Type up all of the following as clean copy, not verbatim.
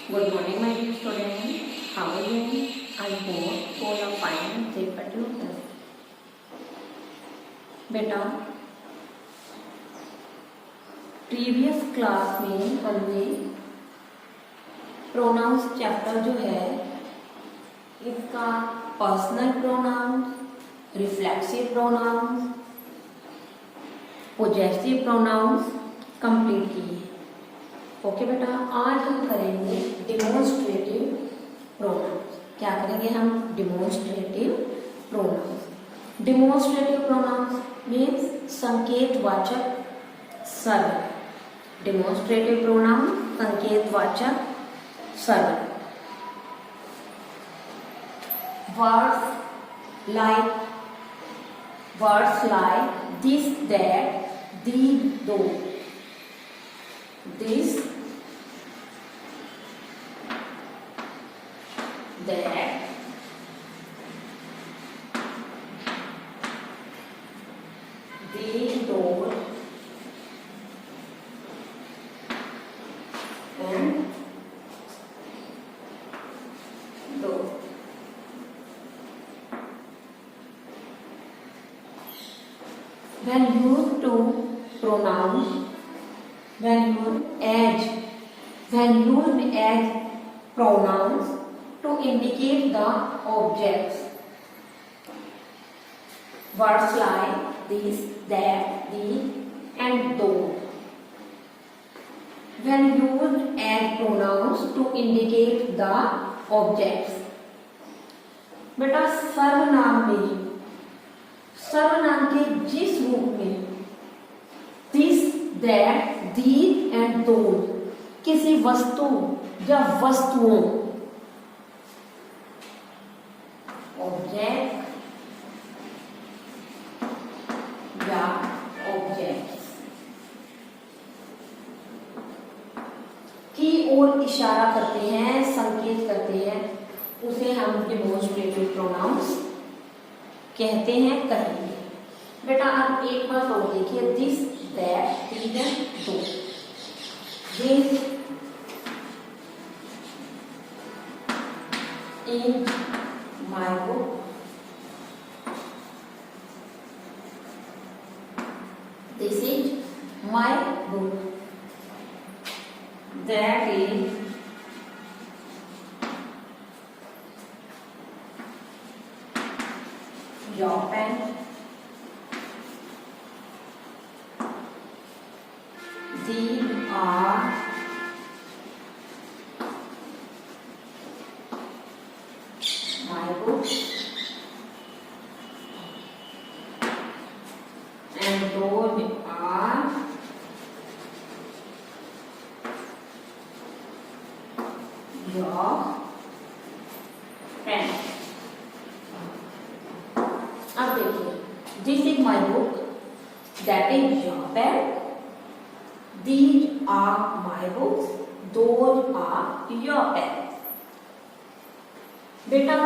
Good morning, my dear student. How are you? I hope all are fine and safe at your home. बेटा previous class में हमने pronouns chapter जो है इसका personal pronouns, reflexive pronouns, possessive pronouns complete किए। Okay बेटा, आज हम करेंगे डिमोन्स्ट्रेटिव प्रोनाउंस। क्या करेंगे हम? Demonstrative pronouns. Demonstrative pronouns means संकेतवाचक शब्द। डिमोन्स्ट्रेटिव प्रोनाउंस संकेतवाचक शब्द। words like this, that, these, those. This, that, these, those, and those. When used to pronouns, when used as pronouns to indicate the objects. Words like this, that, these, and those. When used as pronouns to indicate the objects. बेटा सर्वनाम के जिस रूप में this, that, these and those किसी वस्तु या वस्तुओं ऑब्जेक्ट या ऑब्जेक्ट्स की ओर इशारा करते हैं, संकेत करते हैं, उसे हम डिमोन्स्ट्रेटिव प्रोनाउंस कहते हैं, कहेंगे। बेटा आप एक बार और देखिए, this, that, these and those. This in my book. This is my book. That is your pen. These are my books, and those are your pens. अब देखिए, this is my book, that is your pen. These are my books, those are your pens. बेटा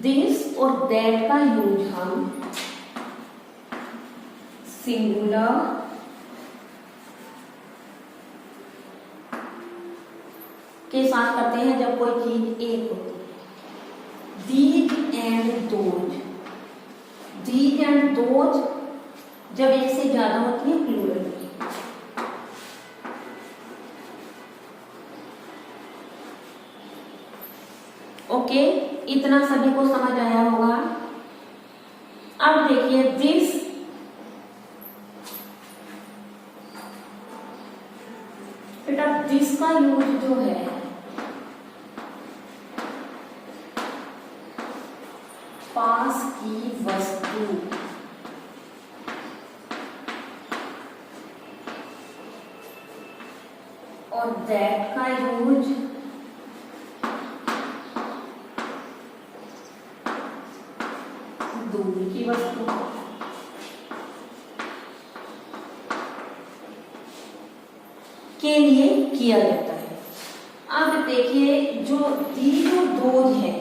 this और that का use हम singular के साथ करते हैं जब कोई चीज एक होती है। दीज एंड दोज जब एक से ज्यादा होती है, प्लूरल होती है। ओके, इतना सभी को समझ आया होगा। अब देखिए दिस, बेटा दिस का यूज जो है पास की वस्तु और दैट का यूज दूर की वस्तु के लिए किया जाता है। अब देखिए जो दीज और दोज है,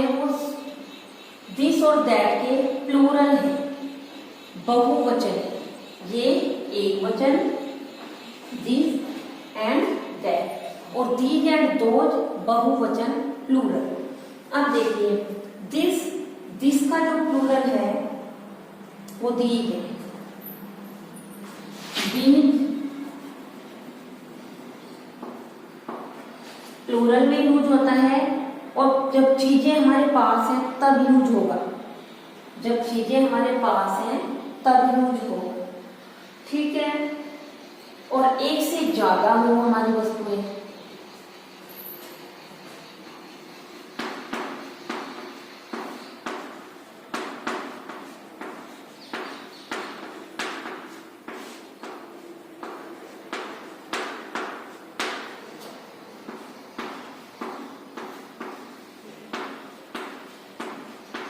वो दिस और दैट के प्लूरल है, बहुवचन। ये एक वचन, दिस एंड दैट, और दीज एंड दोज बहुवचन प्लूरल। अब देखिए दिस का जो प्लूरल है वो दीज है, दीज प्लूरल में यूज होता है, और जब चीजें हमारे पास हैं तब यूज होगा, जब चीजें हमारे पास हैं तब यूज होगा, ठीक है। और एक से ज्यादा हो हमारी वस्तुएं,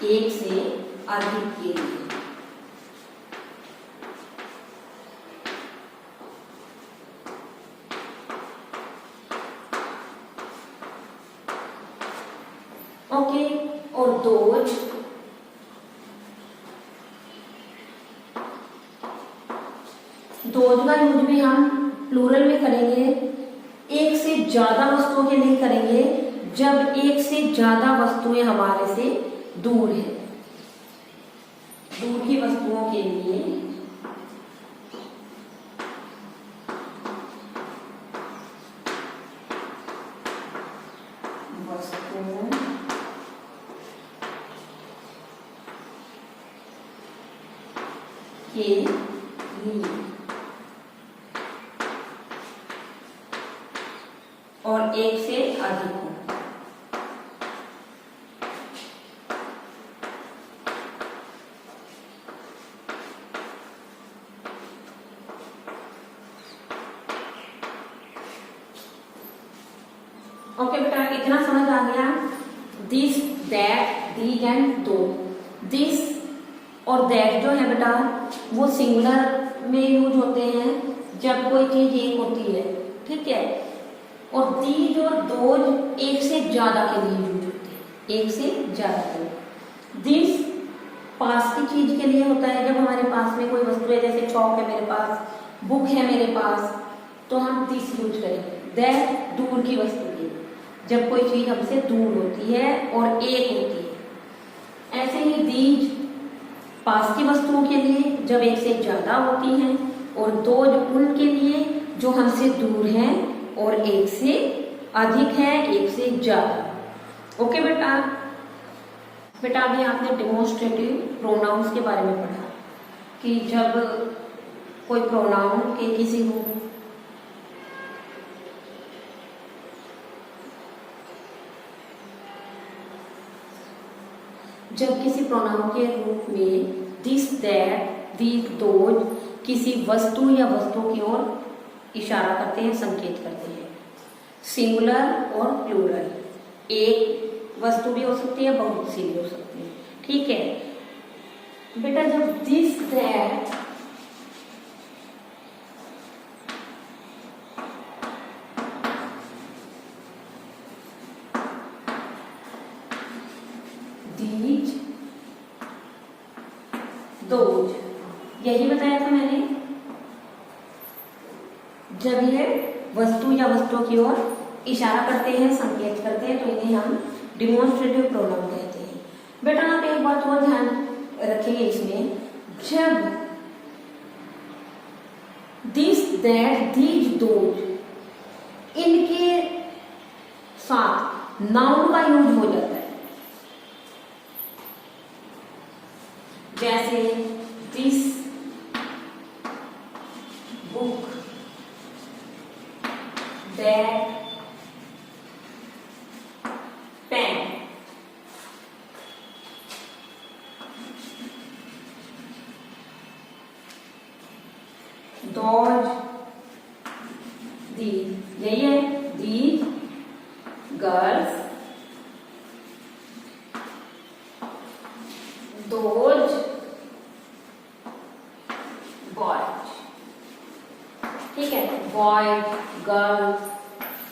एक से अधिक के लिए, ओके। और दोज का यूज भी हम प्लूरल में करेंगे, एक से ज्यादा वस्तुओं के लिए करेंगे जब एक से ज्यादा वस्तुएं हमारे से दूर है, दूर की वस्तुओं के लिए वस्तुओं के लिए, और एक से अधिक हो। ओके बेटा, इतना समझ आ गया। दिस, दैट, दीज एंड दो। दिस और दैट जो है बेटा वो सिंगुलर में यूज होते हैं जब कोई चीज एक होती है, ठीक है। और दीज और दोज एक से ज्यादा के लिए यूज होते हैं, एक से ज्यादा के लिए। दिस पास की चीज के लिए होता है, जब हमारे पास में कोई वस्तु है, जैसे चौक है मेरे पास, बुक है मेरे पास, तो हम दिस यूज करेंगे। दैट दूर की वस्तु के लिए, जब कोई चीज हमसे दूर होती है और एक होती है। ऐसे ही दीज पास की वस्तुओं के लिए जब एक से ज्यादा होती हैं, और दोज उनके लिए जो हमसे दूर हैं और एक से अधिक है, एक से ज्यादा। ओके बेटा, अभी आपने डेमोन्स्ट्रेटिव प्रोनाउंस के बारे में पढ़ा कि जब कोई प्रोनाउन के किसी रूप जब किसी प्रोनाउन के रूप में दिस, दैट, दीज, दोज किसी वस्तु या वस्तुओं की ओर इशारा करते हैं, संकेत करते हैं। सिंगुलर और प्लूरल, एक वस्तु भी हो सकती है, बहुत सी भी हो सकती है, ठीक है बेटा। जब दिस, दैट दीज, दोज, यही बताया था मैंने, जब ये वस्तु या वस्तुओं की ओर इशारा करते हैं, संकेत करते हैं, तो इन्हें हम डिमोन्स्ट्रेटिव प्रोनाउन कहते हैं। बेटा आप एक बात और ध्यान रखेंगे इसमें, जब दिस, दैट, दीज, दोज इनके साथ नाउन का यूज हो जाता है, जैसे this book, that pen, those, the, यही है, दी गर्ल्स, दोज बॉयज, ठीक है, boys, girls,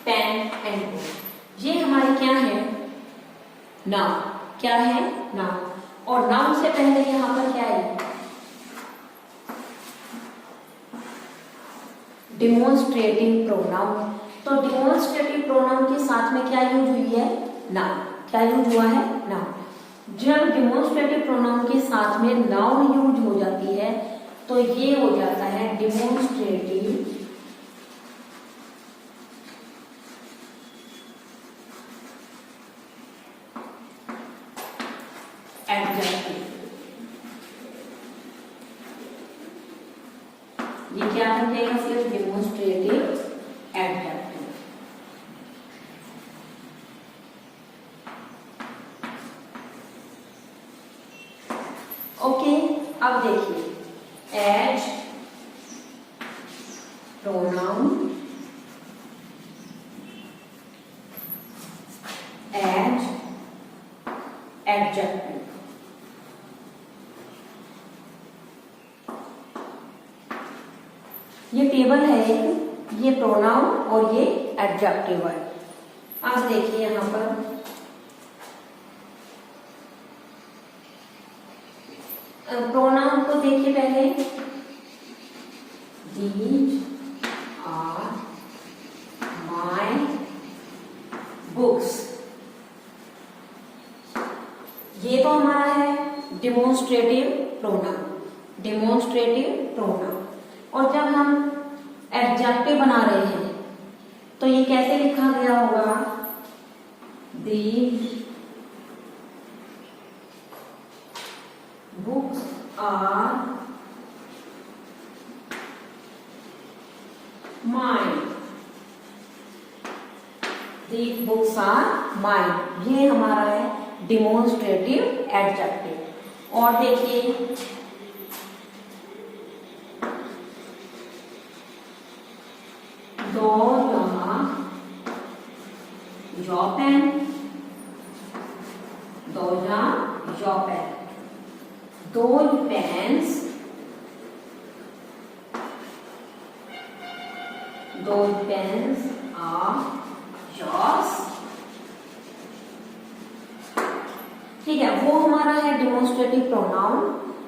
pen and book, ये हमारे क्या है, नाउन। क्या है, नाउन। और नाउन से पहले यहाँ पर क्या है, डिमोन्स्ट्रेटिव प्रोनाउन। तो डिमोन्स्ट्रेटिव प्रोनाउन के साथ में क्या यूज हुई है? नाउन। क्या यूज हुआ है? नाउन। जब डिमोन्स्ट्रेटिव प्रोनाउन के साथ में नाउन यूज हो जाती है तो ये हो जाता है डिमोन्स्ट्रेटिव एडजेक्टिव। ये क्या बन जाएगा फिर? Demonstrative adjective. ओके, अब देखिए एज प्रोनाउन, एज एडजेक्टिव। ये टेबल है एक, ये प्रोनाउन और ये एडजेक्टिव है। आज देखिए यहां पर प्रोनाउन को देखिए पहले, दीज आर माय बुक्स। ये तो हमारा है डिमोन्स्ट्रेटिव प्रोनाउन, डिमोन्स्ट्रेटिव प्रोनाउन। और जब हम एडजेक्टिव बना रहे हैं तो ये कैसे लिखा गया होगा? These books are mine, these books are mine. ये हमारा है डिमोन्स्ट्रेटिव एडजेक्टिव। और देखिए those are your pen, those are your pen, those pens, those pens are yours। ठीक है, वो हमारा है डिमोन्स्ट्रेटिव प्रोनाउन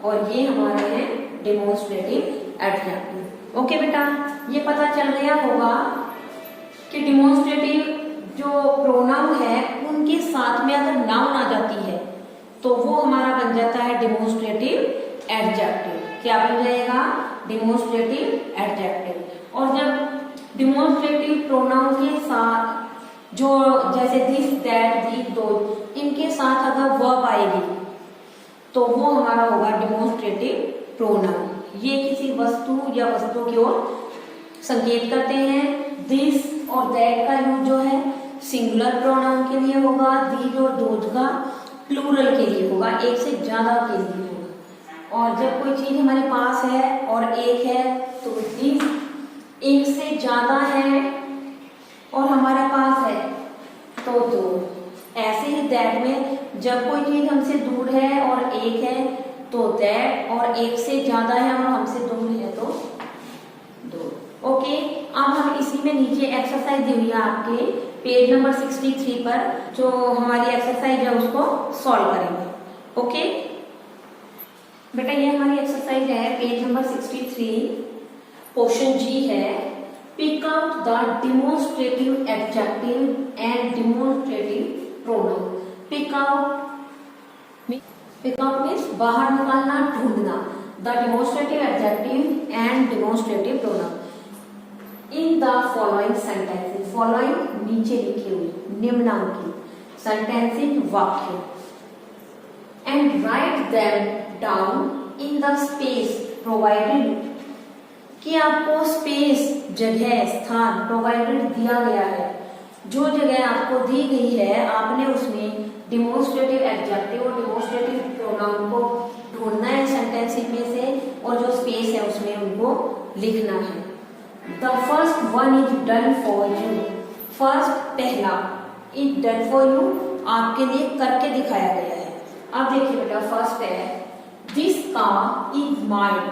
और ये हमारा है डिमोन्स्ट्रेटिव एडजेक्टिव। ओके बेटा, ये पता चल गया होगा कि डिमोन्स्ट्रेटिव जो प्रोनाउन है उनके साथ में अगर नाउन आ जाती है तो वो हमारा बन जाता है डिमोन्स्ट्रेटिव एडजेक्टिव। क्या बन जाएगा? Demonstrative adjective. और जब डिमोन्स्ट्रेटिव प्रोनाउन के साथ जो जैसे दिस, दैट, दीज, दोज, इनके साथ अगर वर्ब आएगी तो वो हमारा होगा डिमोन्स्ट्रेटिव प्रोनाउन। ये किसी वस्तु या वस्तु की ओर संकेत करते हैं। दिस और दैट का यूज जो है सिंगुलर प्रोनाउन के लिए होगा, दीज और दोज का प्लूरल के लिए होगा, एक से ज्यादा के लिए होगा। और जब कोई चीज हमारे पास है और एक है तो दिस, एक से ज्यादा है और हमारे पास है तो दो। ऐसे ही दैट में जब कोई चीज हमसे दूर है और एक है तो दैट, और एक से ज्यादा है और हमसे दूर है तो दो। ओके, अब हम इसी में नीचे एक्सरसाइज दी हुई है आपके पेज नंबर 63 पर, जो हमारी एक्सरसाइज है उसको सॉल्व करेंगे। ओके बेटा, ये हमारी एक्सरसाइज है पेज नंबर 63, क्वेश्चन जी है pick out the demonstrative adjective and demonstrative pronoun. Pick out means बाहर निकालना, ढूंढना। The demonstrative adjective and demonstrative pronoun in the following sentences. Following नीचे लिखी हुई निम्नांकित सेंटेंसेस, वाक्य। And write them down in the space provided, कि आपको स्पेस, जगह, स्थान प्रोवाइडेड दिया गया है। जो जगह आपको दी गई है आपने उसमें डिमोन्स्ट्रेटिव एडजेक्टिव और डिमोन्स्ट्रेटिव प्रोनाउन को ढूंढना है सेंटेंस में से, और जो स्पेस है उसमें उनको लिखना है। The first one is done for you. First, पहला, इज डन फॉर यू, आपके लिए करके दिखाया गया है। अब देखिए बेटा, फर्स्ट है दिस कार इज माइन,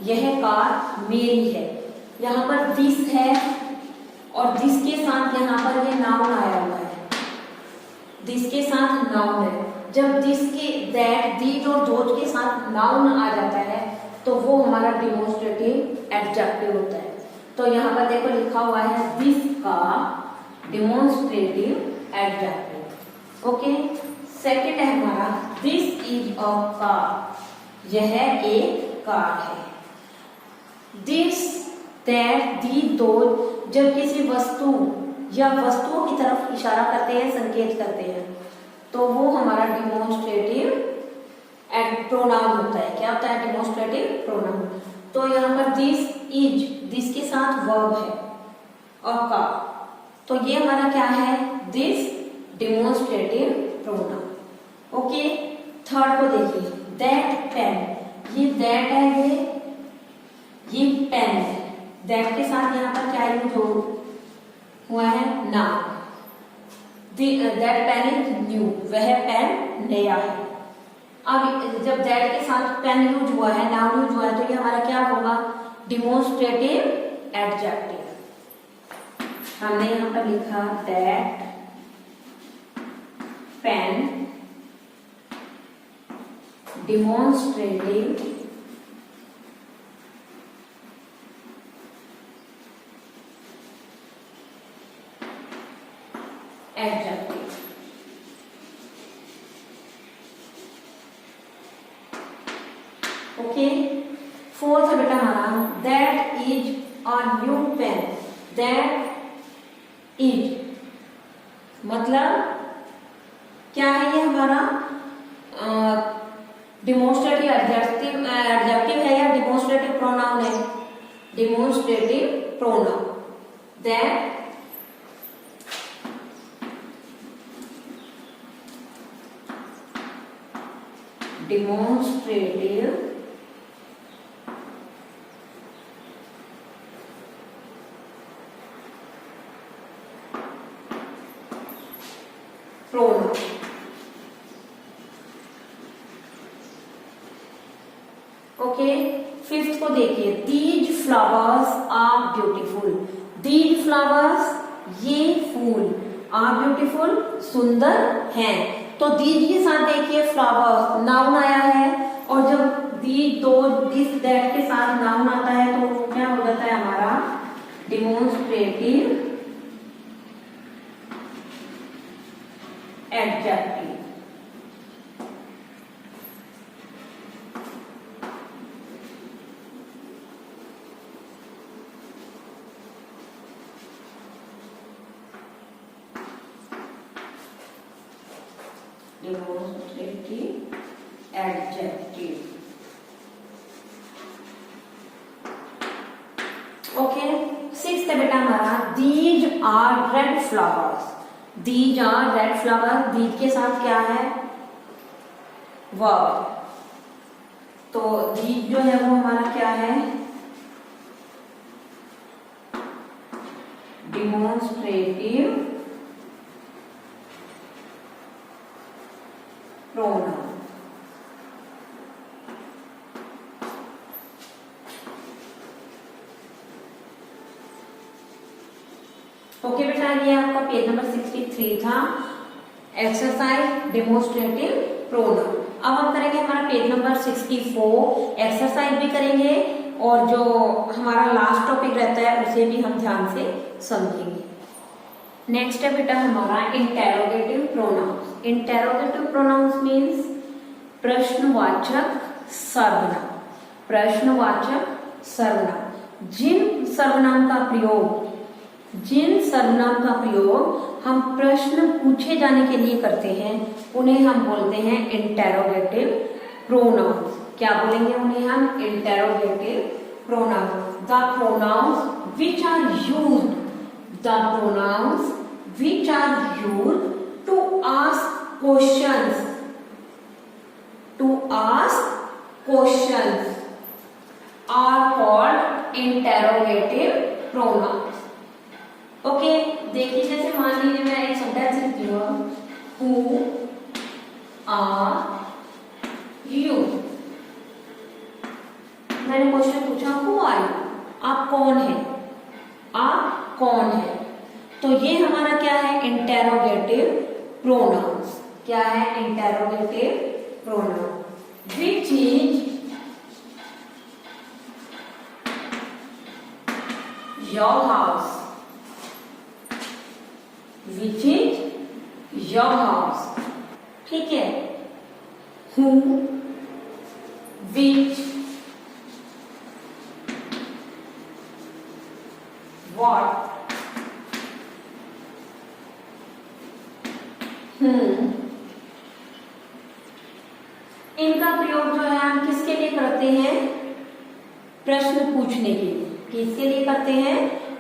यह कार मेरी है। यहाँ पर दिस है और दिस के साथ यहाँ पर ये नाउन आया हुआ है, दिस के साथ नाउन है। जब दिस के, दैट, दीज और दोज के साथ नाउन आ जाता है तो वो हमारा डिमोन्स्ट्रेटिव एडजेक्टिव होता है। तो यहाँ पर देखो लिखा हुआ है दिस का डेमोन्स्ट्रेटिव एडजेक्टिव। ओके, सेकंड है हमारा दिस इज अ कार, यह एक कार है। दिस, दैट, दी, दो जब किसी वस्तु या वस्तुओं की तरफ इशारा करते हैं, संकेत करते हैं, तो वो हमारा डिमोन्स्ट्रेटिव प्रोनाउन होता है। क्या होता है? Demonstrative pronoun. तो यहाँ पर दिस इज, दिस के साथ वर्ब है और का, तो ये हमारा क्या है? This demonstrative pronoun. Okay, third को देखिए, दैट पेन, ये दैट है, ये पेन है। दैट के साथ यहाँ पर क्या यूज हुआ है? Noun. That pain is new, वह पेन नया है। अब जब दैट के साथ पेन यूज हुआ है, नाउन यूज हुआ है, तो ये हमारा क्या होगा? Demonstrative adjective. हमने यहाँ पर लिखा that pen demonstrative adjective. Okay, fourth है बेटा हमारा that is a new pen. That is मतलब क्या है? ये हमारा डिमोन्स्ट्रेटिव एडजेक्टिव है या डिमोन्स्ट्रेटिव प्रोनाउन है? Demonstrative pronoun. That demonstrative pronoun। Okay, fifth को देखिए, these flowers are beautiful. These flowers, ये फूल, आर ब्यूटीफुल, सुंदर हैं। तो दीज के साथ देखिए फ्लावर्स नाउन आया है, और जब दीज, दो, दिस, दैट के साथ नाउन आता है तो वो क्या हो जाता है हमारा? Demonstrative adjective. Demonstrative adjective। Okay, sixth है बेटा हमारा these are red flowers. These are red flower, these के साथ क्या है? वर्ब। तो दीज जो है वो हमारा क्या है? Demonstrative pronoun. ओके बेटा, ये आपका पेज नंबर 63 था, एक्सरसाइज डेमोन्स्ट्रेटिव प्रोनाउन। अब हम करेंगे हमारा पेज नंबर 64, एक्सरसाइज भी करेंगे और जो हमारा लास्ट टॉपिक रहता है उसे भी हम ध्यान से समझेंगे। नेक्स्ट है बेटा हमारा interrogative pronounce. Interrogative pronounce means प्रश्नवाचक सर्वनाम। प्रश्नवाचक सर्वनाम, जिन सर्वनाम का प्रयोग हम प्रश्न पूछे जाने के लिए करते हैं उन्हें हम बोलते हैं इंटेरोगेटिव प्रोनाउंस। क्या बोलेंगे उन्हें हम? Interrogative pronouns. The pronouns which are used, the pronouns which are used to ask questions, are called interrogative pronouns। Okay, देखिए जैसे मान लीजिए मैं एक सेंटेंस लिखती हूँ, who are you। मैंने क्वेश्चन पूछा who are you, आप कौन हैं? आप कौन हैं? तो ये हमारा क्या है? Interrogative pronounce. क्या है? Interrogative pronoun. Which is your house, which is your house, ठीक है। हु, विच, व्हाट, इनका प्रयोग जो है हम किसके लिए करते हैं? प्रश्न पूछने के लिए। किसके लिए करते हैं?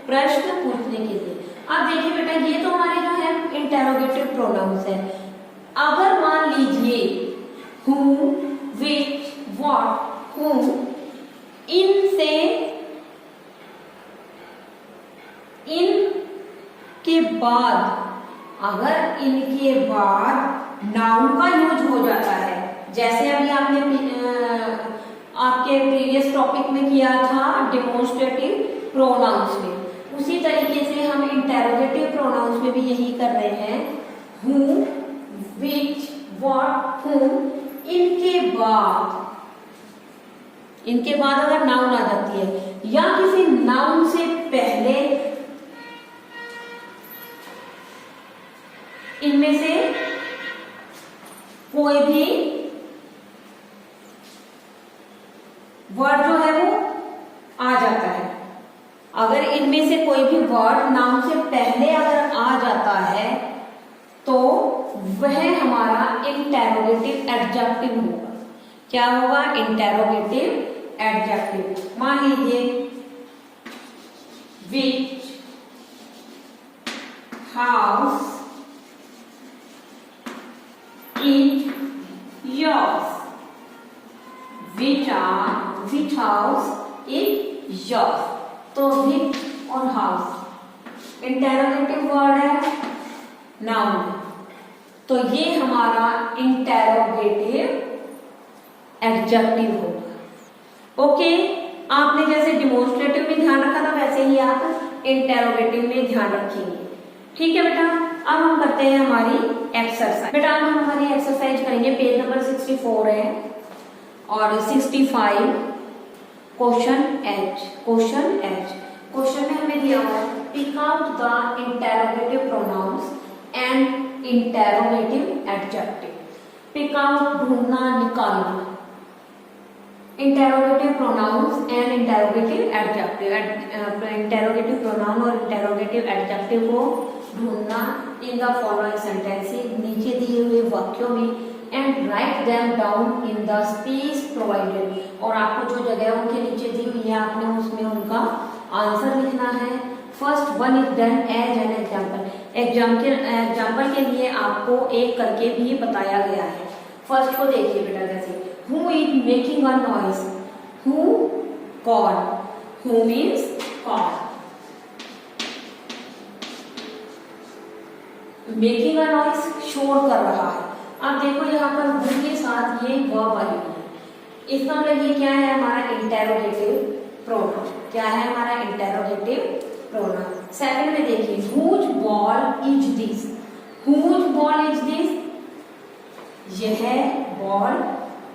प्रश्न पूछने के लिए। अब देखिए बेटा, ये तो हमारे जो है इंटेरोगेटिव प्रोनाउंस है। अगर मान लीजिए हु, विच, व्हाट, whom, इनसे, इनके बाद, अगर इनके बाद नाउन का यूज हो जाता है, जैसे अभी आपने आपके प्रीवियस टॉपिक में किया था डेमोन्स्ट्रेटिव प्रोनाउंस में, उसी तरीके से हम इंटेरोगेटिव प्रोनाउंस में भी यही कर रहे हैं। हु, विच, व्हाट, whom, इनके बाद अगर नाउन आ जाती है या किसी नाउन से पहले इनमें से कोई भी वर्ड जो है वो आ जाता है। अगर इनमें से कोई भी वर्ड नाउन से पहले अगर आ जाता है तो वह हमारा इंटेरोगेटिव एडजेक्टिव होगा। क्या होगा? Interrogative adjective. मान लीजिए विच house is yours, which house is yours। तो which और house इंटेरोगेटिव वर्ड है, नाउन, तो ये हमारा इंटेरोगेटिव एडजेक्टिव होगा। ओके, आपने जैसे डिमोन्स्ट्रेटिव में ध्यान रखा था वैसे ही आप इंटेरोगेटिव में ध्यान रखेंगे। ठीक है बेटा, अब हम करते हैं हमारी एक्सरसाइज। बेटा अब हम हमारी एक्सरसाइज करेंगे, पेज नंबर 64 है और 65 क्वेश्चन एच। क्वेश्चन में हमें दिया हुआ है pick out the interrogative pronouns and interrogative adjective. Pick out ढूंढना, निकालना, interrogative pronouns and interrogative adjective. Interrogative pronoun और इंटेरोगेटिव एडजेक्टिव को ढूंढना इन द फॉलोइंग सेंटेंसेस, नीचे दिए हुए वाक्यों में, and write them down in the space provided. और आपको जो जगह उनके नीचे दी हुई है आपने उसमें उनका आंसर लिखना है। First one is done as an example के लिए आपको एक करके भी बताया गया है। फर्स्ट को देखिए बेटा, जैसे who is making a noise, who, God, who means God, making a noise शोर कर रहा है। अब देखो यहाँ पर हु के साथ ये वर्ब आई है, इसका मतलब ये क्या है? हमारा इंटेरोगेटिव प्रोनाउन। क्या है हमारा इंटेरोगेटिव प्रोनाउन? सेकंड में देखिए whose ball is this, whose ball is this, यह बॉल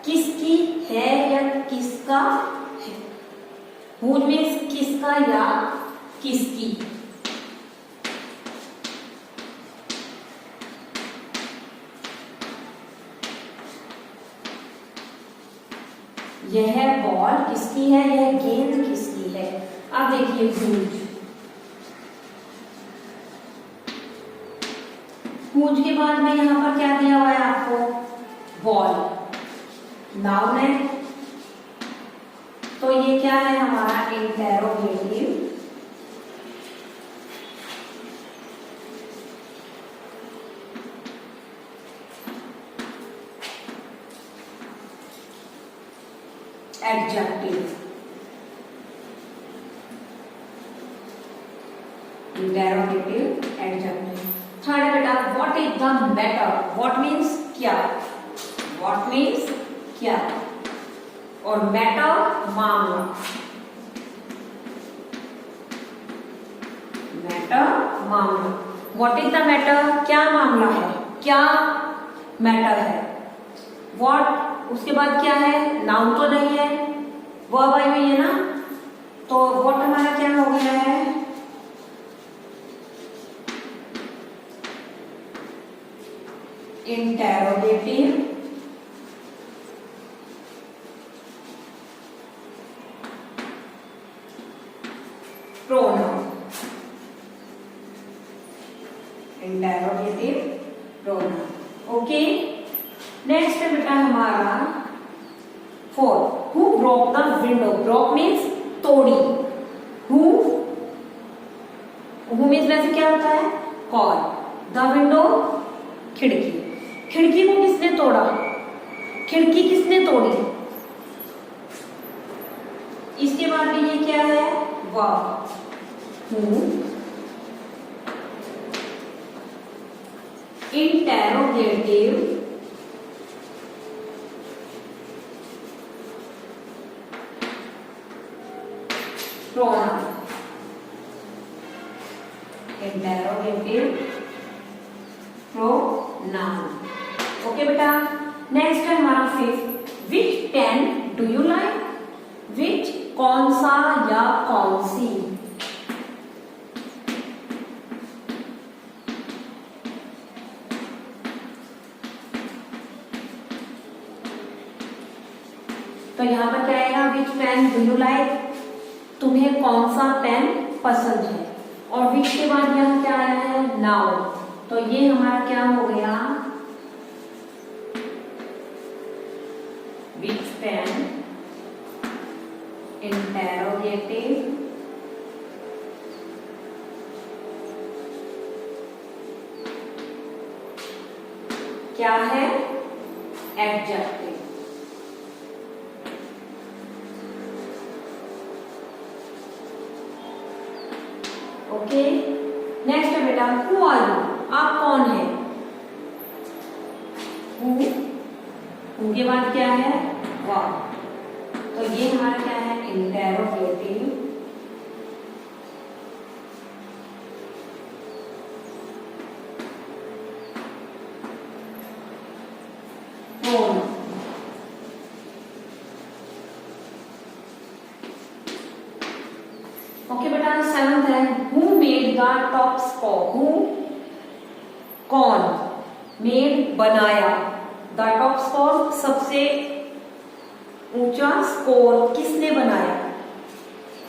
किसकी है या किसका है। हुज मीन्स किसका या किसकी। यह बॉल किसकी है, यह गेंद किसकी है। अब देखिए हुज, हुज के बाद में यहाँ पर क्या दिया हुआ है आपको? बॉल, नाउन है, तो ये क्या है हमारा interrogative adjective. Interrogative adjective. Third बेटा what is the matter, what means क्या, व्हाट मीन्स क्या, और मैटर मामला, मैटर मामला। व्हाट इज द मैटर, क्या मामला है, क्या मैटर है। व्हाट उसके बाद क्या है? नाउन तो नहीं है, वर्ब आई हुई है ना, तो व्हाट हमारा क्या हो गया है? Interrogative pronoun, interrogative pronoun. Okay, next है बेटा हमारा 4, who broke the window. Broke means तोड़ी। हु मीन्स वैसे क्या होता है, कौन। द विंडो खिड़की। खिड़की को किसने तोड़ा, खिड़की किसने तोड़ी। इसके बाद में ये क्या है, verb. Who interrogative pronoun, interrogative pronoun. Okay बेटा, नेक्स्ट है हमारा 5th, which pen do you like. Which कौन सा या कौन सी। तो यहां पर क्या आएगा, विच पेन डू यू लाइक, तुम्हें कौन सा पेन पसंद है। और विच के बाद यहां क्या आया है, नाउन। तो ये हमारा क्या हो गया, विच पेन इंटेरोगेटिव क्या है, एडजेक्टिव। ओके, नेक्स्ट है बेटा हु आर यू, आप कौन है। हु के बाद क्या है, वाह। तो ये हमारा क्या है, इंटेरोगेटिव प्रोनाउन। ओके बेटा, 7th है who made the top score. Who कौन, मेड बनाया, द टॉप स्कोर सबसे ऊंचा स्कोर किसने बनाया।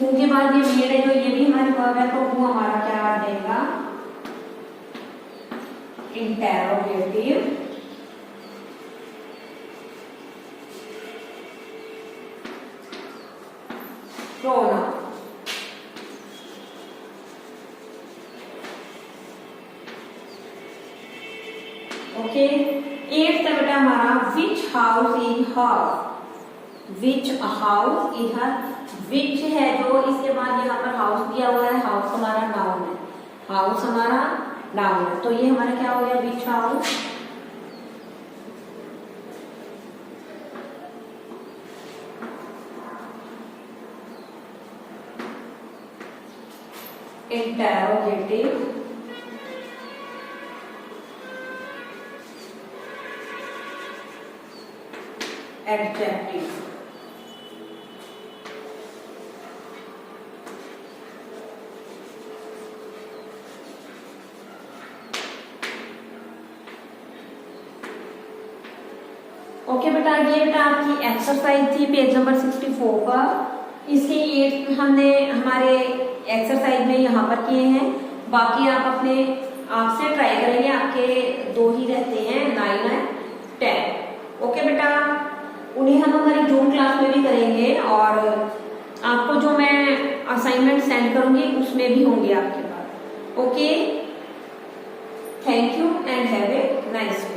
हु के बाद ये मेड है, जो ये भी हमारी वर्ब है, तो हु हमारा क्या आ जाएगा, इंटेरोगेटिव प्रोनाउन। ओके, 8th है बेटा हमारा which house is her. Which house is her, which है जो, इसके बाद यहाँ पर हाउस दिया हुआ है, हाउस हमारा नाउन है, हाउस हमारा नाउन है। तो ये हमारा क्या हो गया, विच हाउस इंटेरोगेटिव एडजेक्टिव। ओके बेटा, ये बेटा आपकी एक्सरसाइज थी पेज नंबर 64 पर। इसके ये हमने हमारे एक्सरसाइज में यहाँ पर किए हैं, बाकी आप अपने आप से ट्राई करेंगे। आपके 2 ही रहते हैं, 9 और 10। ओके बेटा, उन्हें हम हमारी जून क्लास में भी करेंगे, और आपको जो मैं असाइनमेंट सेंड करूंगी उसमें भी होंगे आपके पास। Okay, thank you and have a nice day.